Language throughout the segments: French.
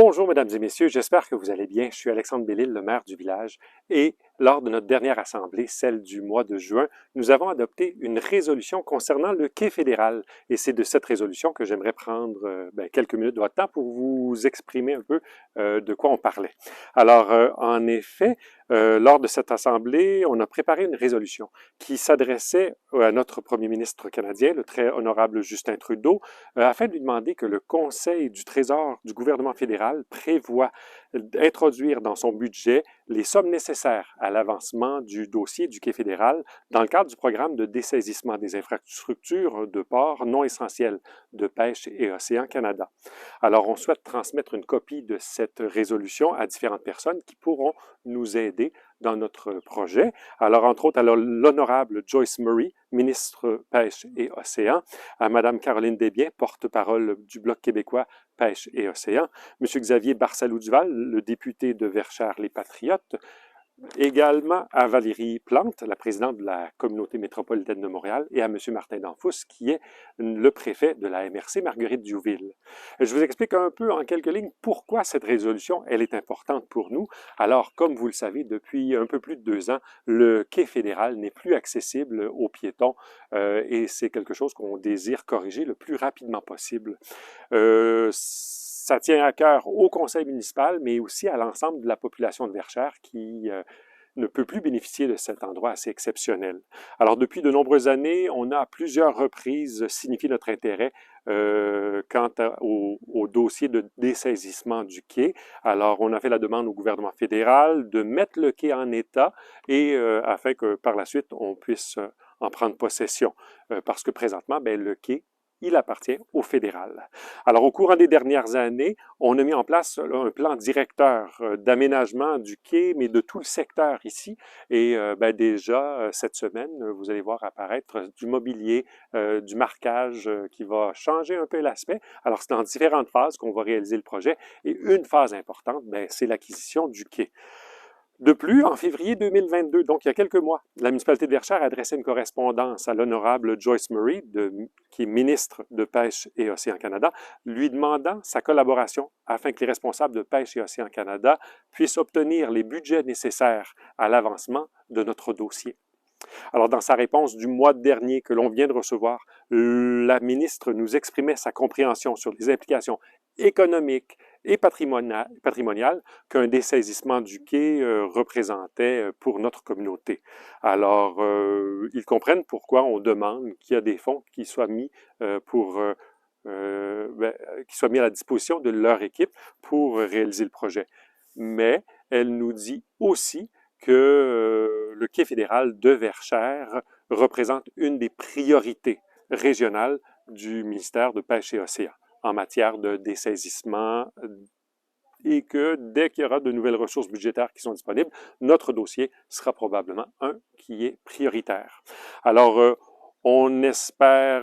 Bonjour, mesdames et messieurs, j'espère que vous allez bien. Je suis Alexandre Bellil, le maire du village, et lors de notre dernière assemblée, celle du mois de juin, nous avons adopté une résolution concernant le quai fédéral. Et c'est de cette résolution que j'aimerais prendre quelques minutes de votre temps pour vous exprimer un peu de quoi on parlait. Alors, en effet, lors de cette assemblée, on a préparé une résolution qui s'adressait à notre premier ministre canadien, le très honorable Justin Trudeau, afin de lui demander que le Conseil du Trésor du gouvernement fédéral prévoit d'introduire dans son budget les sommes nécessaires à l'avancement du dossier du quai fédéral dans le cadre du programme de dessaisissement des infrastructures de ports non essentiels de pêche et Océan Canada. Alors, on souhaite transmettre une copie de cette résolution à différentes personnes qui pourront nous aider dans notre projet. Alors, entre autres, à l'honorable Joyce Murray, ministre Pêche et Océan, à Mme Caroline Desbiens, porte-parole du Bloc québécois Pêche et Océan, M. Xavier Barsalou-Duval, le député de Verchères-les Patriotes, également à Valérie Plante, la présidente de la communauté métropolitaine de Montréal, et à M. Martin Danfous, qui est le préfet de la MRC, Marguerite Diouville. Je vous explique un peu en quelques lignes pourquoi cette résolution, elle est importante pour nous. Alors, comme vous le savez, depuis un peu plus de 2 ans, le quai fédéral n'est plus accessible aux piétons et c'est quelque chose qu'on désire corriger le plus rapidement possible. Ça tient à cœur au conseil municipal, mais aussi à l'ensemble de la population de Verchères qui ne peut plus bénéficier de cet endroit assez exceptionnel. Alors, depuis de nombreuses années, on a à plusieurs reprises signifié notre intérêt au dossier de dessaisissement du quai. Alors, on a fait la demande au gouvernement fédéral de mettre le quai en état et afin que par la suite, on puisse en prendre possession. Parce que présentement, le quai, il appartient au fédéral. Alors, au courant des dernières années, on a mis en place un plan directeur d'aménagement du quai, mais de tout le secteur ici. Et déjà, cette semaine, vous allez voir apparaître du mobilier, du marquage qui va changer un peu l'aspect. Alors, c'est dans différentes phases qu'on va réaliser le projet. Et une phase importante, c'est l'acquisition du quai. De plus, en février 2022, donc il y a quelques mois, la municipalité de Verchères a adressé une correspondance à l'honorable Joyce Murray, qui est ministre de Pêche et Océan Canada, lui demandant sa collaboration afin que les responsables de Pêche et Océan Canada puissent obtenir les budgets nécessaires à l'avancement de notre dossier. Alors, dans sa réponse du mois dernier que l'on vient de recevoir, la ministre nous exprimait sa compréhension sur les implications économiques et patrimoniales qu'un dessaisissement du quai représentait pour notre communauté. Alors, ils comprennent pourquoi on demande qu'il y a des fonds qui soient mis qui soient mis à la disposition de leur équipe pour réaliser le projet. Mais elle nous dit aussi que le quai fédéral de Verchères représente une des priorités régionales du ministère de Pêche et Océan en matière de dessaisissement et que dès qu'il y aura de nouvelles ressources budgétaires qui sont disponibles, notre dossier sera probablement un qui est prioritaire. Alors, on espère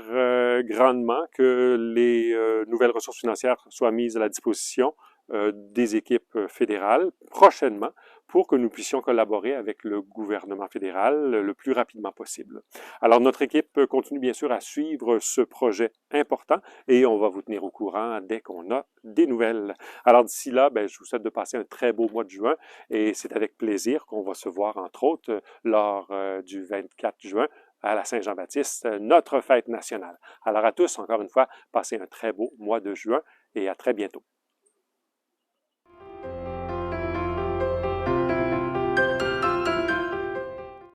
grandement que les nouvelles ressources financières soient mises à la disposition des équipes fédérales prochainement pour que nous puissions collaborer avec le gouvernement fédéral le plus rapidement possible. Alors, notre équipe continue bien sûr à suivre ce projet important et on va vous tenir au courant dès qu'on a des nouvelles. Alors, d'ici là, je vous souhaite de passer un très beau mois de juin et c'est avec plaisir qu'on va se voir, entre autres, lors du 24 juin à la Saint-Jean-Baptiste, notre fête nationale. Alors à tous, encore une fois, passez un très beau mois de juin et à très bientôt.